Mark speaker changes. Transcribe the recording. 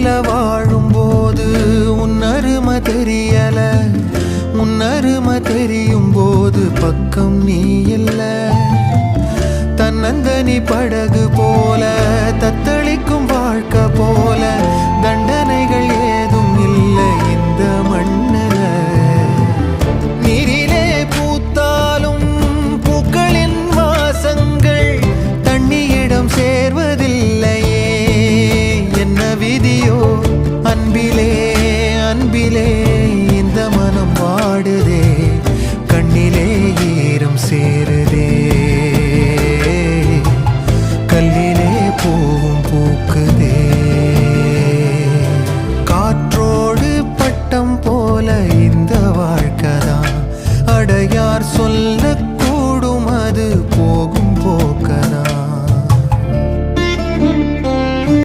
Speaker 1: தனிமையில வாழும்போது உன்னருமை தெரியல, உன்னருமை தெரியும் போது பக்கம் நீ இல்ல. தன்னந்தனி படகு போல தத்தளிக்கும் வாழ்க்கை போல